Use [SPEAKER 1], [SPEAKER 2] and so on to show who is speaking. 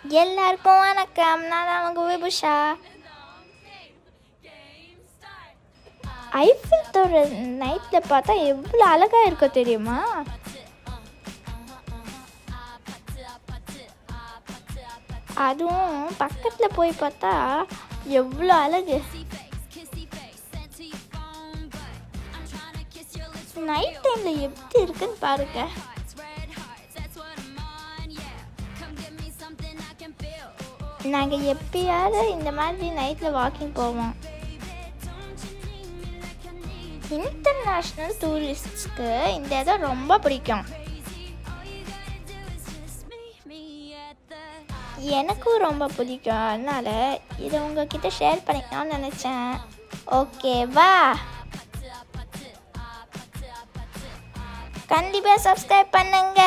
[SPEAKER 1] எல்லாருக்கும் வணக்கம். நான் அவங்க விபுஷா. ஐஃபில் டவர் நைட்டில் பார்த்தா எவ்வளோ அழகாக இருக்கும் தெரியுமா? அதுவும் பக்கத்தில் போய் பார்த்தா எவ்வளோ அழகு. நைட் டைமில் எப்படி இருக்குன்னு பாருங்க. நாங்கள் எப்பயாவது இந்த மாதிரி நைட்டில் வாக்கிங் போவோம். இன்டர்நேஷ்னல் டூரிஸ்ட்ஸ்க்கு இந்த இடம் ரொம்ப பிடிக்கும். எனக்கும் ரொம்ப பிடிக்கும். அதனால் இதை உங்ககிட்ட ஷேர் பண்ணிக்கலாம்னு நினச்சேன். ஓகேவா? கண்டிப்பாக சப்ஸ்கிரைப் பண்ணுங்க.